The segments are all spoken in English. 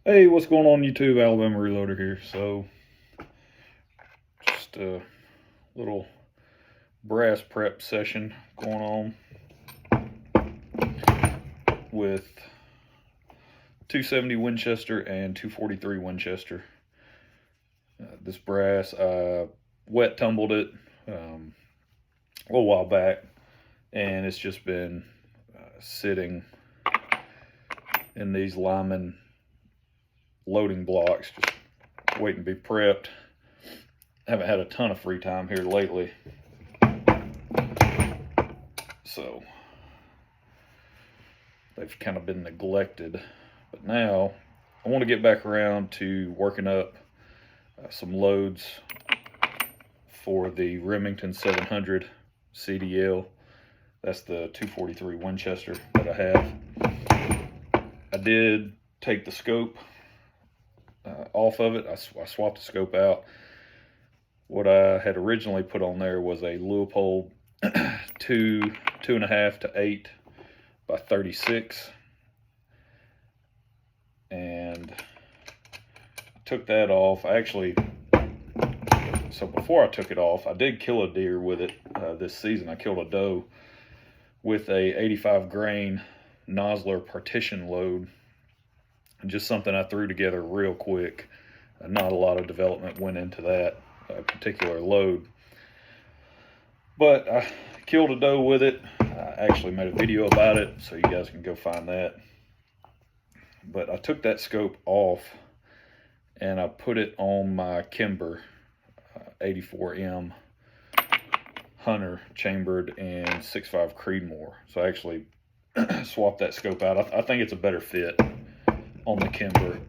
Hey, what's going on YouTube? Alabama Reloader here. So, just a little brass prep session going on with 270 Winchester and 243 Winchester. This brass, I wet tumbled it a little while back, and it's just been sitting in these Lyman loading blocks, just waiting to be prepped. Haven't had a ton of free time here lately, so they've kind of been neglected. But now I want to get back around to working up some loads for the Remington 700 CDL. That's the 243 Winchester that I have. I did take the scope off of it. I swapped the scope out. What I had originally put on there was a Leupold 2.5 to 8 by 36, and I took that off. So before I took it off, I did kill a deer with it this season. I killed a doe with a 85 grain Nosler partition load. Just something I threw together real quick. Not a lot of development went into that particular load. But I killed a doe with it. I actually made a video about it, so you guys can go find that. But I took that scope off and I put it on my Kimber 84M Hunter chambered in 6.5 Creedmoor. So I actually swapped that scope out. I think it's a better fit on the Kimber.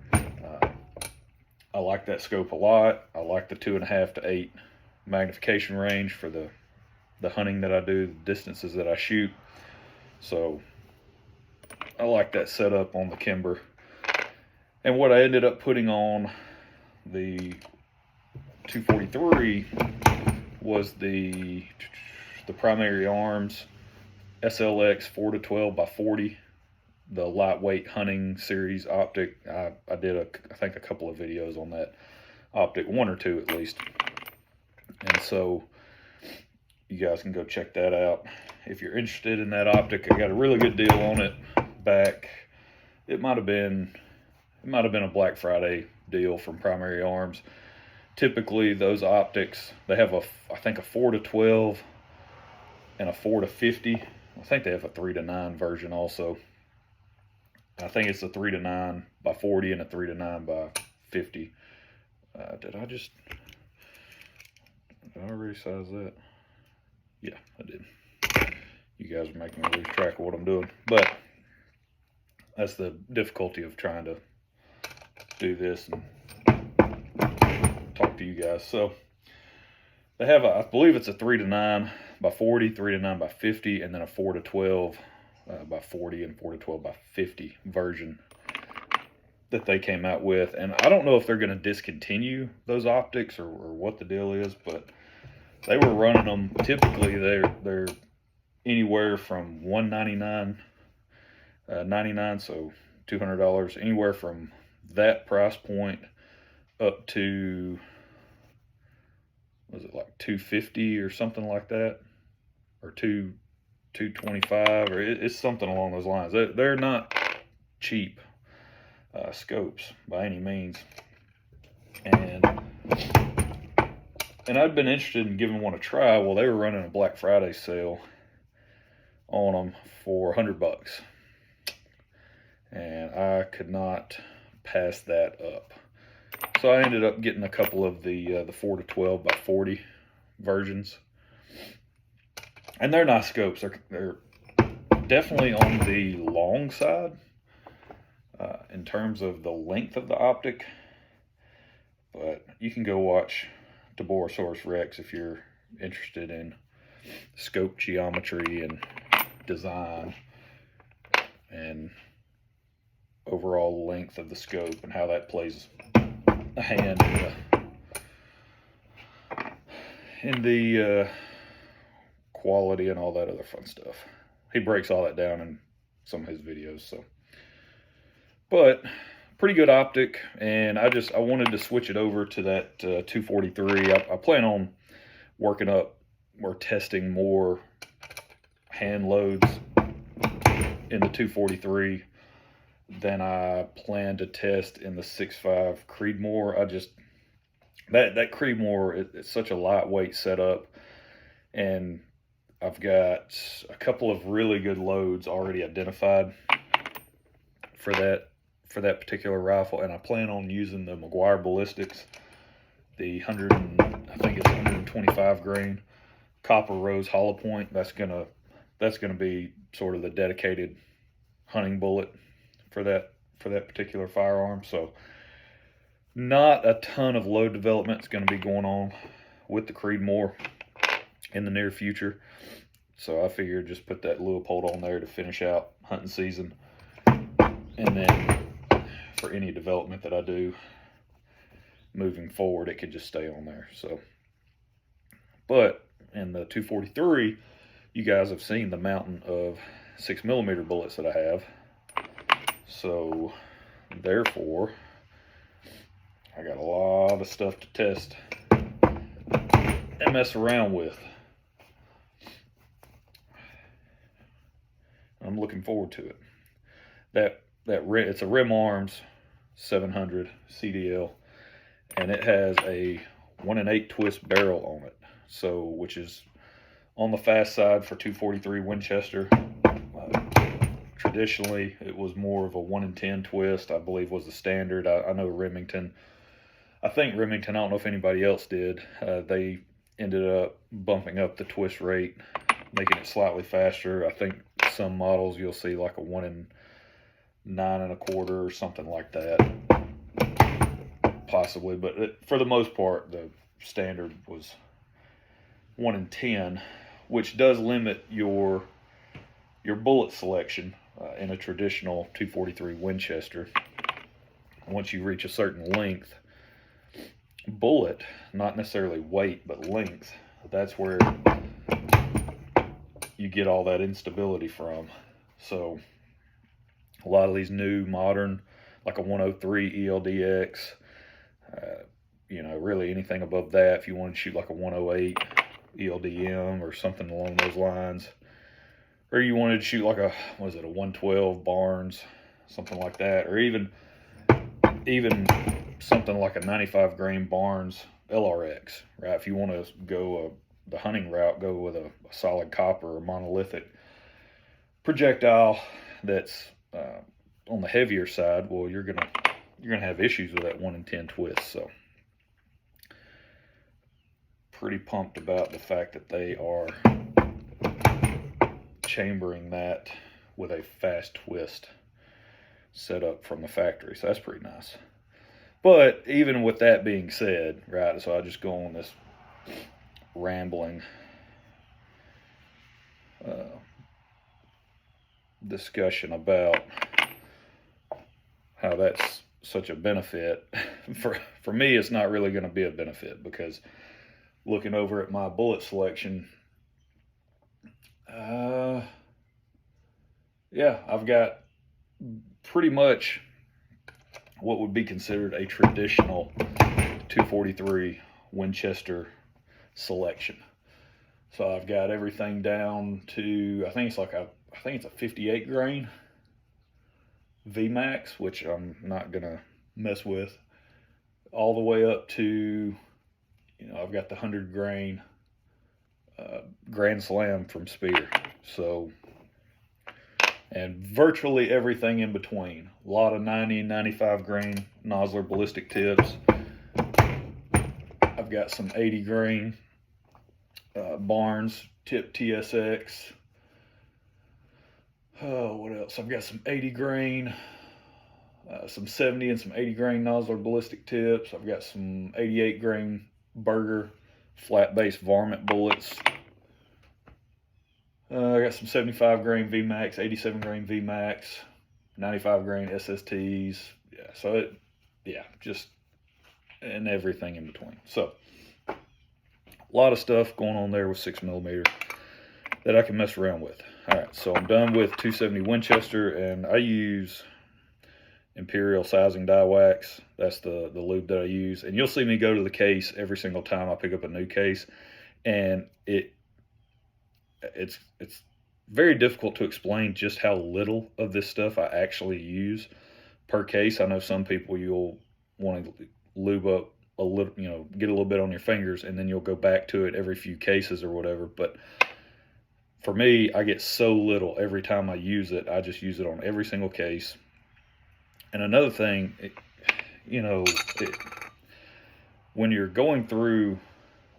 I like that scope a lot. I like the 2.5 to 8 magnification range for the hunting that I do, the distances that I shoot. So I like that setup on the Kimber. And what I ended up putting on the 243 was the Primary Arms SLX 4 to 12 by 40. The lightweight hunting series Optic. I did I think a couple of videos on that Optic, one or two at least, and so you guys can go check that out if you're interested in that Optic. I got a really good deal on it back. It might have been a Black Friday deal from Primary Arms. Typically those Optics, they have I think a 4 to 12 and a 4 to 50. I think they have a 3 to 9 version also. I think it's a 3 to 9 by 40 and a 3 to 9 by 50. Did I already size that? Yeah, I did. You guys are making me lose track of what I'm doing. But that's the difficulty of trying to do this and talk to you guys. So they have I believe it's a 3 to 9 by 40, 3 to 9 by 50, and then a 4 to 12 by 40 and 4 to 12 by 50 version that they came out with. And I don't know if they're going to discontinue those Optics or what the deal is, but they were running them. Typically they're anywhere from $199.99, so $200, anywhere from that price point up to, was it like $250 or something like that, or $225, or it's something along those lines. They're not cheap scopes by any means, and I'd been interested in giving one a try. Well, they were running a Black Friday sale on them for $100, and I could not pass that up. So I ended up getting a couple of the 4 to 12 by 40 versions. And they're nice scopes. They're definitely on the long side in terms of the length of the Optic. But you can go watch Tiborosaurus Rex if you're interested in scope geometry and design and overall length of the scope and how that plays a hand in the quality and all that other fun stuff. He breaks all that down in some of his videos. So, but pretty good optic, and I wanted to switch it over to that 243. I plan on working up or testing more hand loads in the 243 than I plan to test in the 6.5 Creedmoor. That Creedmoor, it's such a lightweight setup, and I've got a couple of really good loads already identified for that particular rifle, and I plan on using the McGuire ballistics, the I think it's 125 grain copper rose hollow point. That's gonna be sort of the dedicated hunting bullet for that particular firearm. So not a ton of load development is going to be going on with the Creedmoor in the near future. So I figured just put that Leupold on there to finish out hunting season, and then for any development that I do moving forward, it could just stay on there. So, but in the 243, you guys have seen the mountain of 6mm bullets that I have. So therefore, I got a lot of stuff to test and mess around with. I'm looking forward to it. It's a Rim Arms 700 CDL, and it has a 1 1/8 twist barrel on it, so which is on the fast side for 243 Winchester. Traditionally, it was more of a 1 in 10 twist, I believe, was the standard. I know Remington. I think Remington, I don't know if anybody else did, they ended up bumping up the twist rate, making it slightly faster. I think some models you'll see like a 1 in 9 1/4 or something like that, possibly. But for the most part, the standard was 1 in 10, which does limit your bullet selection in a traditional 243 Winchester. Once you reach a certain length, bullet, not necessarily weight, but length, that's where you get all that instability from. So a lot of these new modern, like a 103 ELDX, really anything above that, if you want to shoot like a 108 ELDM or something along those lines, or you wanted to shoot like a 112 Barnes, something like that, or even something like a 95 grain Barnes LRX, right? If you want to go the hunting route, go with a solid copper or monolithic projectile that's on the heavier side, well, you're gonna have issues with that 1 in 10 twist. So pretty pumped about the fact that they are chambering that with a fast twist set up from the factory. So that's pretty nice. But even with that being said, right, so I just go on this rambling discussion about how that's such a benefit. For me, it's not really going to be a benefit, because looking over at my bullet selection, yeah, I've got pretty much what would be considered a traditional 243 Winchester selection. So I've got everything down to, I think it's a 58 grain VMAX, which I'm not gonna mess with, all the way up to, I've got the 100 grain Grand Slam from Spear. So, and virtually everything in between. A lot of 90 and 95 grain Nosler ballistic tips. I've got some 80 grain Barnes tip TSX. Oh, what else? I've got some 80 grain, some 70 and some 80 grain Nosler ballistic tips. I've got some 88 grain Berger flat base varmint bullets. I got some 75 grain VMAX, 87 grain VMAX, 95 grain SSTs. Yeah, so just, and everything in between. So a lot of stuff going on there with 6mm that I can mess around with. All right, so I'm done with 270 Winchester, and I use Imperial sizing dye wax. That's the lube that I use. And you'll see me go to the case every single time I pick up a new case. And it's very difficult to explain just how little of this stuff I actually use per case. I know some people, you'll want to lube up a little, get a little bit on your fingers, and then you'll go back to it every few cases or whatever. But for me, I get so little every time I use it. I just use it on every single case. And another thing, when you're going through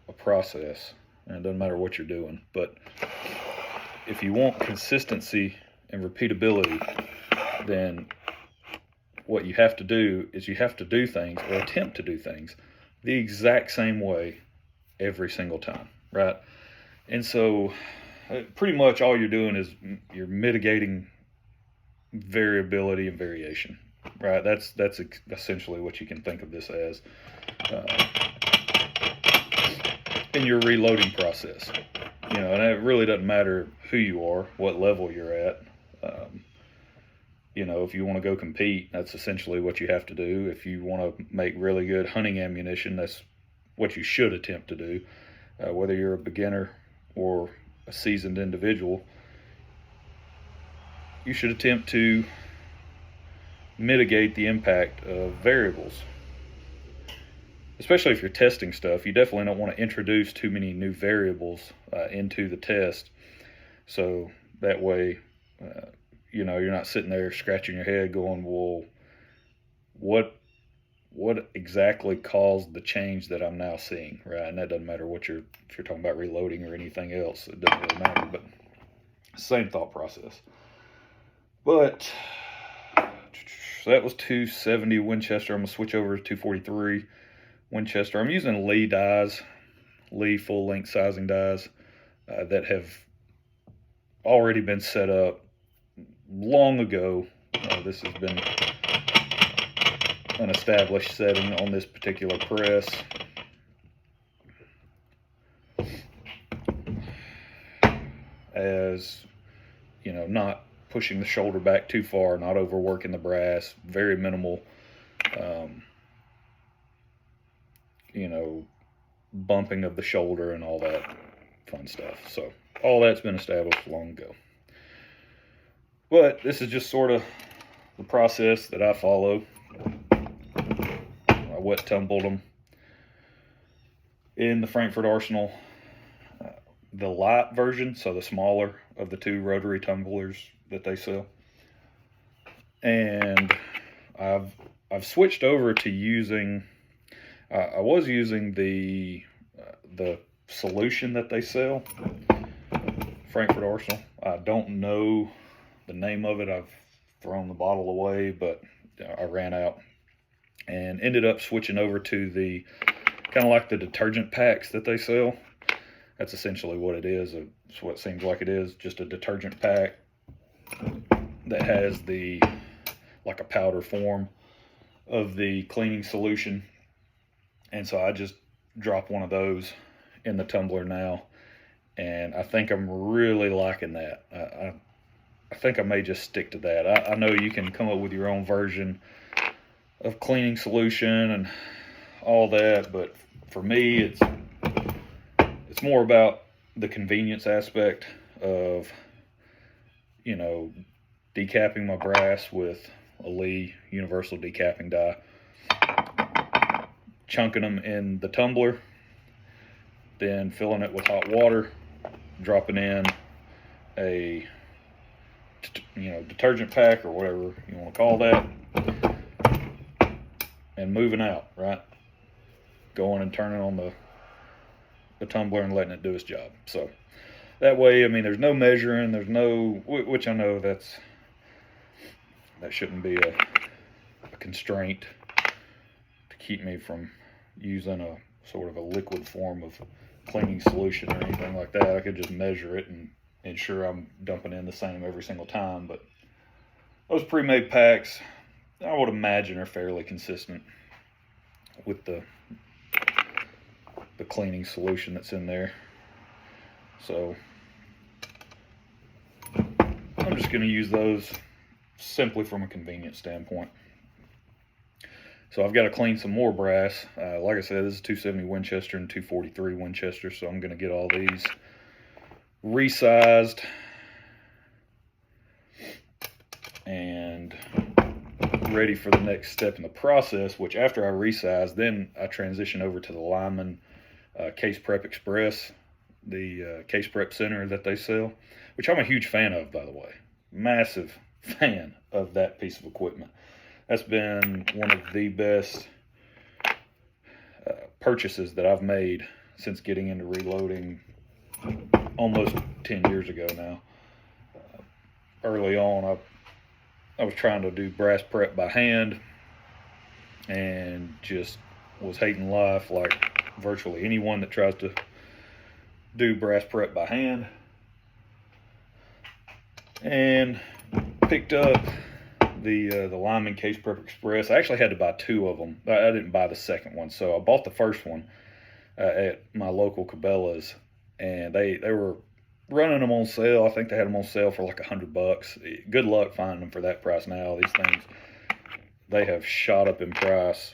a process, and it doesn't matter what you're doing, but if you want consistency and repeatability, then what you have to do is you have to do things, or attempt to do things, the exact same way every single time, right? And so pretty much all you're doing is you're mitigating variability and variation, right? That's essentially what you can think of this as in your reloading process. And it really doesn't matter who you are, what level you're at. If you want to go compete, that's essentially what you have to do. If you want to make really good hunting ammunition, that's what you should attempt to do. Whether you're a beginner or a seasoned individual, you should attempt to mitigate the impact of variables. Especially if you're testing stuff, you definitely don't want to introduce too many new variables into the test. So that way, you're not sitting there scratching your head going, well, what exactly caused the change that I'm now seeing, right? And that doesn't matter if you're talking about reloading or anything else. It doesn't really matter, but same thought process. But so that was 270 Winchester. I'm going to switch over to 243 Winchester. I'm using Lee dies, Lee full-length sizing dies that have already been set up long ago. This has been an established setting on this particular press. As not pushing the shoulder back too far, not overworking the brass, very minimal bumping of the shoulder and all that fun stuff. So all that's been established long ago. But this is just sort of the process that I follow. I wet tumbled them in the Frankfurt Arsenal, the light version, so the smaller of the two rotary tumblers that they sell. And I've switched over to using. I was using the solution that they sell, Frankfurt Arsenal. I don't know the name of it. I've thrown the bottle away, but I ran out and ended up switching over to the kind of like the detergent packs that they sell. That's essentially what it is. It's what it seems like it is, just a detergent pack that has like a powder form of the cleaning solution. And so I just drop one of those in the tumbler now, and I think I'm really liking that. I think I may just stick to that. I know you can come up with your own version of cleaning solution and all that, but for me, it's more about the convenience aspect of, decapping my brass with a Lee universal decapping die, chunking them in the tumbler, then filling it with hot water, dropping in a detergent pack or whatever you want to call that, and moving out, right? Going and turning on the tumbler and letting it do its job. So that way, there's no measuring, there's no, which I know that shouldn't be a constraint to keep me from using a sort of a liquid form of cleaning solution or anything like that. I could just measure it and ensure I'm dumping in the same every single time. But those pre-made packs, I would imagine, are fairly consistent with the cleaning solution that's in there. So I'm just going to use those simply from a convenience standpoint. So I've got to clean some more brass. Like I said, this is 270 Winchester and 243 Winchester, so I'm going to get all these resized and ready for the next step in the process, which after I resize, then I transition over to the Lyman Case Prep Express, the case prep center that they sell, which I'm a huge fan of, by the way. Massive fan of that piece of equipment. That's been one of the best purchases that I've made since getting into reloading almost 10 years ago now. Early on, I was trying to do brass prep by hand and just was hating life like virtually anyone that tries to do brass prep by hand. And picked up the Lyman Case Prep Express. I actually had to buy 2 of them. I didn't buy the second one, so I bought the first one at my local Cabela's, and they were running them on sale. I think they had them on sale for like $100. Good luck finding them for that price now. These things, they have shot up in price,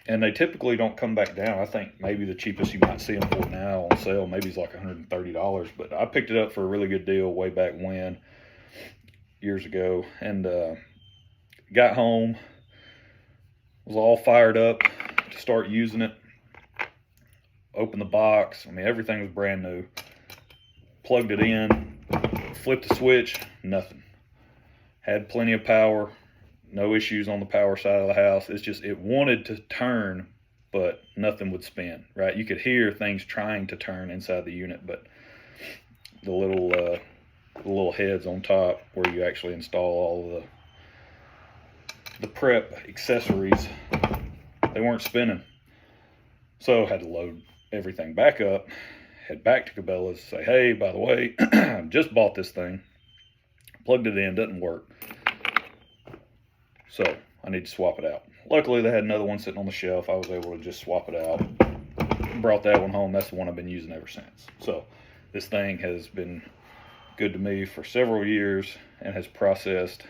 and they typically don't come back down. I think maybe the cheapest you might see them for now on sale maybe is like $130, but I picked it up for a really good deal way back when, years ago, and got home, was all fired up to start using it. Opened the box. I mean, everything was brand new. Plugged it in, flipped the switch, nothing. Had plenty of power, no issues on the power side of the house. It's just, it wanted to turn, but nothing would spin, right? You could hear things trying to turn inside the unit, but the little heads on top where you actually install all the prep accessories, they weren't spinning. So I had to load everything back up, head back to Cabela's, say, hey, by the way, just bought this thing, plugged it in, doesn't work, so I need to swap it out. Luckily, they had another one sitting on the shelf. I was able to just swap it out. Brought that one home. That's the one I've been using ever since. So this thing has been good to me for several years and has processed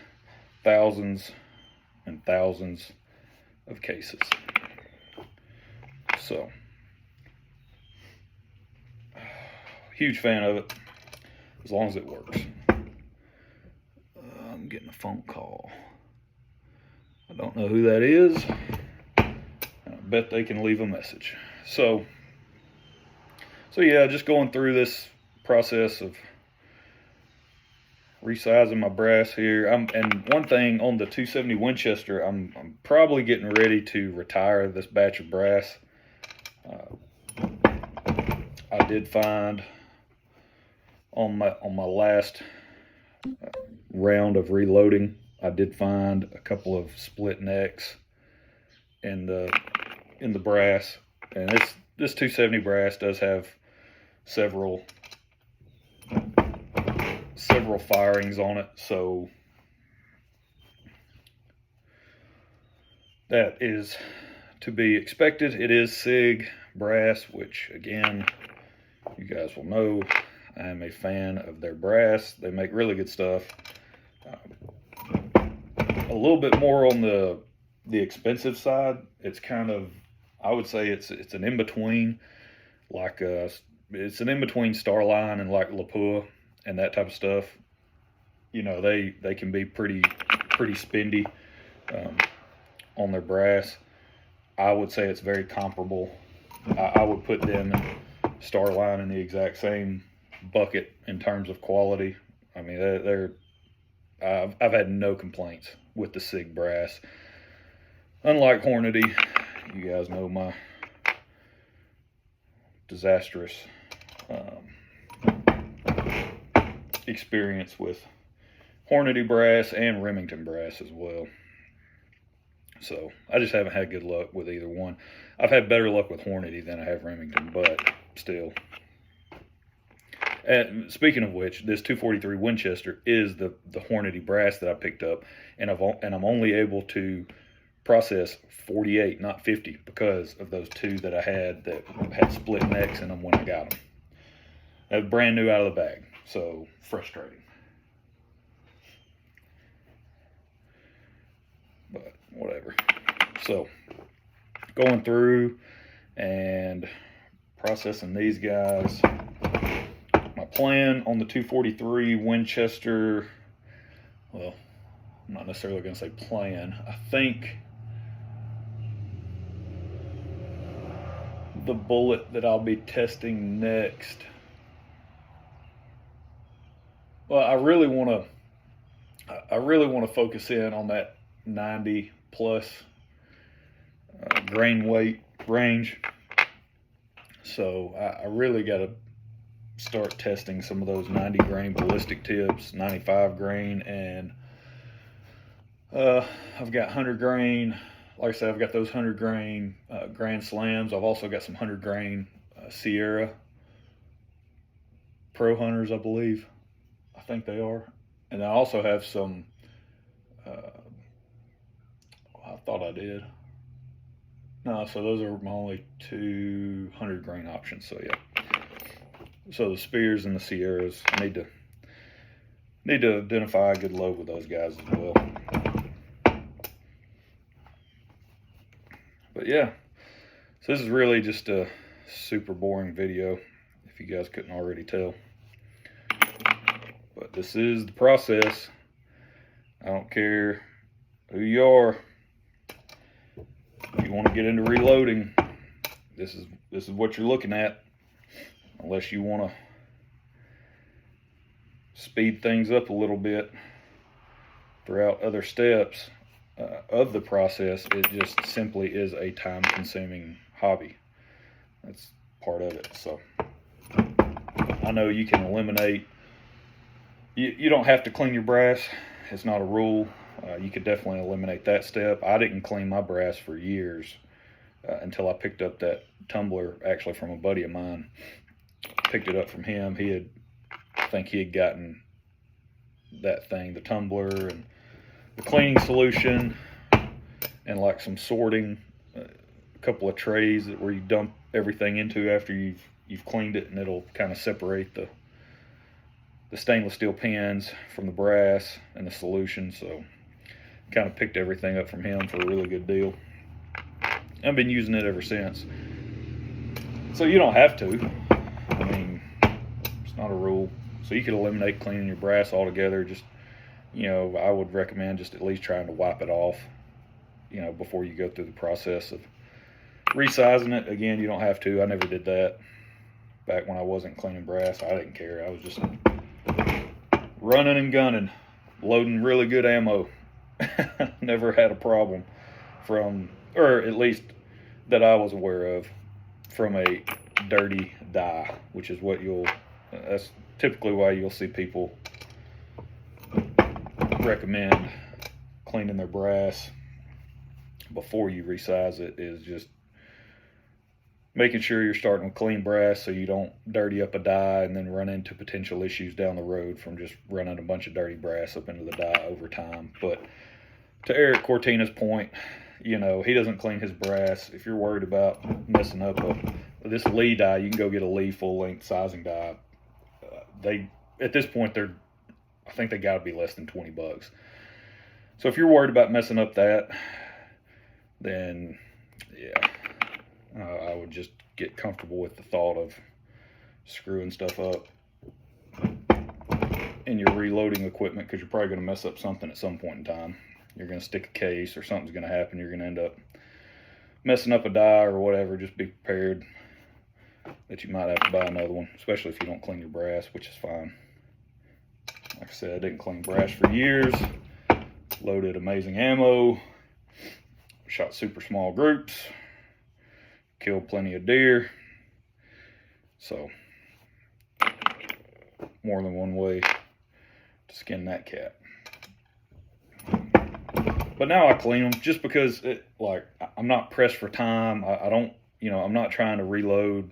thousands and thousands of cases. So, huge fan of it, as long as it works. I'm getting a phone call. I don't know who that is. I bet they can leave a message. So yeah, just going through this process of resizing my brass here. And one thing on the 270 Winchester, I'm probably getting ready to retire this batch of brass. I did find on my last round of reloading, I did find a couple of split necks in the brass, and this 270 brass does have several firings on it, so that is to be expected. It is SIG brass, which again, you guys will know I am a fan of their brass. They make really good stuff. A little bit more on the expensive side. It's kind of, I would say it's an in-between, like it's an in-between Starline and like Lapua and that type of stuff. You know, they can be pretty spendy on their brass. I would say it's very comparable. I would put them and Starline in the exact same bucket in terms of quality. I mean, I've had no complaints with the SIG brass. Unlike Hornady, you guys know my disastrous experience with Hornady brass and Remington brass as well. So I just haven't had good luck with either one. I've had better luck with Hornady than I have Remington, but still. And speaking of which, this 243 Winchester is the Hornady brass that I picked up, and I'm only able to process 48, not 50, because of those 2 that I had that had split necks in them when I got them. That was brand new out of the bag, so frustrating. But whatever. So going through and processing these guys. My plan on the 243 Winchester, well, I'm not necessarily going to say plan. I think the bullet that I'll be testing next, well, I really want to focus in on that 90 plus grain weight range. So I really got to start testing some of those 90 grain ballistic tips, 95 grain, and I've got 100 grain. Like I said, I've got those 100 grain Grand Slams. I've also got some 100 grain Sierra Pro Hunters, I believe. I think they are. And I also have some, I thought I did. No, so those are my only 200 grain options. So yeah. So the Spears and the Sierras, I need to identify a good load with those guys as well. But yeah, so this is really just a super boring video, if you guys couldn't already tell. But this is the process. I don't care who you are. If you want to get into reloading, this is what you're looking at. Unless you want to speed things up a little bit throughout other steps of the process, it just simply is a time-consuming hobby. That's part of it. So I know you can eliminate, you don't have to clean your brass. It's not a rule. You could definitely eliminate that step. I didn't clean my brass for years until I picked up that tumbler, actually from a buddy of mine. Picked it up from him. I think he had gotten that thing, the tumbler and the cleaning solution, and like some sorting, a couple of trays where you dump everything into after you've cleaned it, and it'll kind of separate the stainless steel pins from the brass and the solution. So kind of picked everything up from him for a really good deal. I've been using it ever since. So you don't have to. I mean, it's not a rule. So you could eliminate cleaning your brass altogether. Just, I would recommend just at least trying to wipe it off, before you go through the process of resizing it. Again, you don't have to. I never did that back when I wasn't cleaning brass. I didn't care. I was just running and gunning, loading really good ammo. Never had a problem or at least that I was aware of, from a dirty die, which is what that's typically why you'll see people recommend cleaning their brass before you resize it, is just making sure you're starting with clean brass so you don't dirty up a die and then run into potential issues down the road from just running a bunch of dirty brass up into the die over time. But to Eric Cortina's point, he doesn't clean his brass. If you're worried about messing up this Lee die, you can go get a Lee full-length sizing die. At this point, I think they got to be less than $20. So if you're worried about messing up that, then yeah, I would just get comfortable with the thought of screwing stuff up in your reloading equipment, because you're probably going to mess up something at some point in time. You're going to stick a case, or something's going to happen. You're going to end up messing up a die or whatever. Just be prepared that you might have to buy another one, especially if you don't clean your brass, which is fine. Like I said, I didn't clean brass for years. Loaded amazing ammo. Shot super small groups. Killed plenty of deer. So, more than one way to skin that cat. But now I clean them just because I'm not pressed for time. I don't, I'm not trying to reload,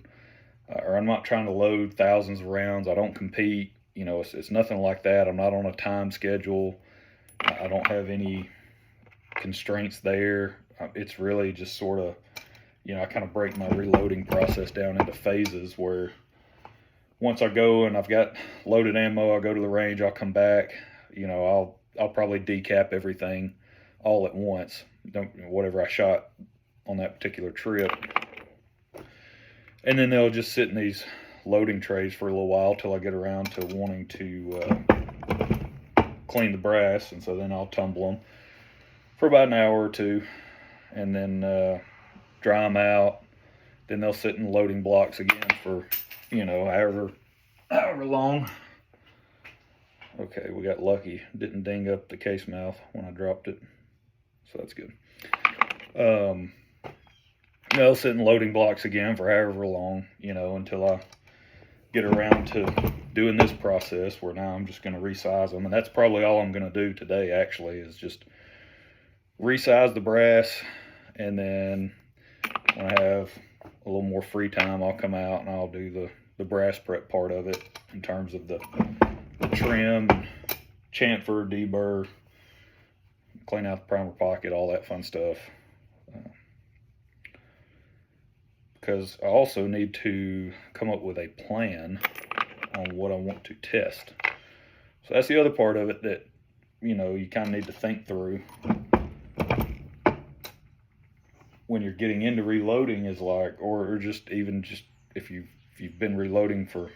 or I'm not trying to load thousands of rounds. I don't compete. It's nothing like that. I'm not on a time schedule. I don't have any constraints there. It's really just sort of, I kind of break my reloading process down into phases, where once I go and I've got loaded ammo, I'll go to the range, I'll come back, I'll probably decap everything all at once. whatever I shot on that particular trip. And then they'll just sit in these loading trays for a little while till I get around to wanting to clean the brass. And so then I'll tumble them for about an hour or two, and then dry them out. Then they'll sit in loading blocks again for, however long. Okay, we got lucky. Didn't ding up the case mouth when I dropped it, so that's good. They'll sit in loading blocks again for however long, until I get around to doing this process where now I'm just going to resize them. And that's probably all I'm going to do today, actually, is just resize the brass. And then when I have a little more free time, I'll come out and I'll do the brass prep part of it in terms of the trim, chamfer, deburr, clean out the primer pocket, all that fun stuff. Because I also need to come up with a plan on what I want to test. So that's the other part of it that, you kind of need to think through when you're getting into reloading, is like, or just if you've been reloading for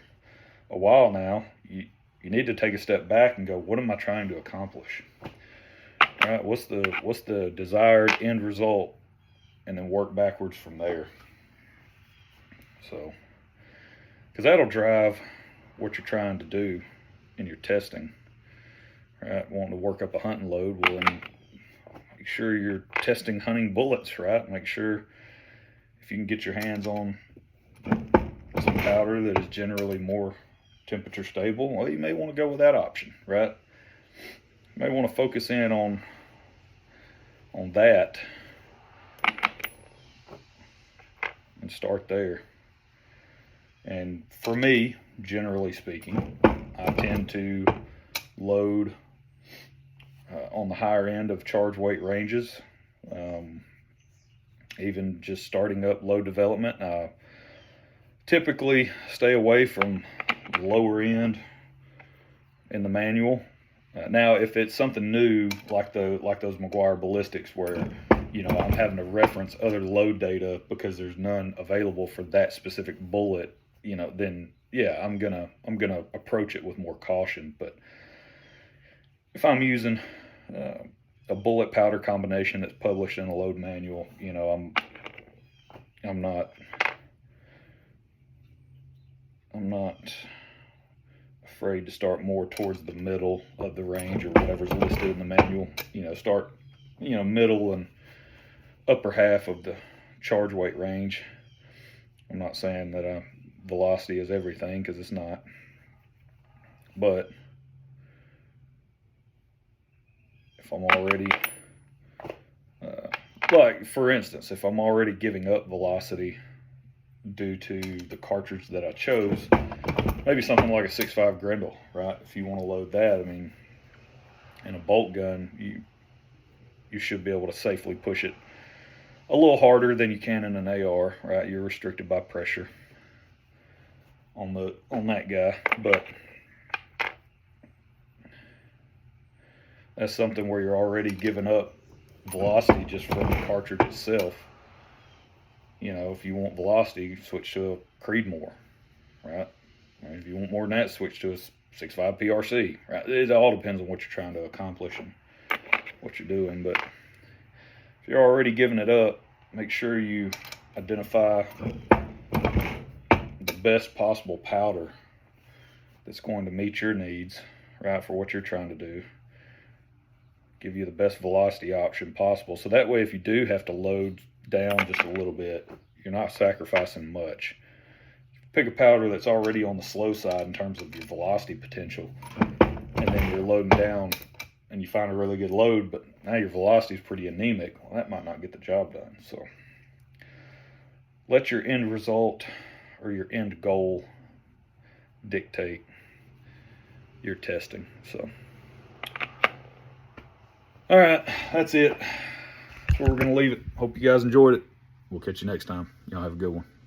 a while now, you need to take a step back and go, what am I trying to accomplish? All right, what's the desired end result, and then work backwards from there. So, because that'll drive what you're trying to do in your testing, right? Wanting to work up a hunting load, well, then make sure you're testing hunting bullets, right? Make sure if you can get your hands on some powder that is generally more temperature stable, well, you may want to go with that option, right? You may want to focus in on that and start there. And for me, generally speaking, I tend to load on the higher end of charge weight ranges. Even just starting up load development, I typically stay away from the lower end in the manual. Now, if it's something new, like those McGuire ballistics, where I'm having to reference other load data because there's none available for that specific bullet, then yeah, I'm gonna approach it with more caution. But if I'm using a bullet powder combination that's published in a load manual, I'm not afraid to start more towards the middle of the range or whatever's listed in the manual. Start middle and upper half of the charge weight range. I'm not saying that velocity is everything, because it's not, but if I'm already like, for instance, if I'm already giving up velocity due to the cartridge that I chose, maybe something like a 6.5 Grendel, right? If you want to load that, I mean, in a bolt gun, you should be able to safely push it a little harder than you can in an AR, right? You're restricted by pressure on that guy, but that's something where you're already giving up velocity just from the cartridge itself. If you want velocity, switch to a Creedmoor, right? And if you want more than that, switch to a 6.5 PRC, right? It all depends on what you're trying to accomplish and what you're doing. But if you're already giving it up, make sure you identify the best possible powder that's going to meet your needs, right, for what you're trying to do. Give you the best velocity option possible. So that way, if you do have to load down just a little bit, you're not sacrificing much. Pick a powder that's already on the slow side in terms of your velocity potential, and then you're loading down and you find a really good load, but now your velocity is pretty anemic. Well, that might not get the job done. So let your end result or your end goal dictate your testing. So, all right, that's it. That's where we're going to leave it. Hope you guys enjoyed it. We'll catch you next time. Y'all have a good one.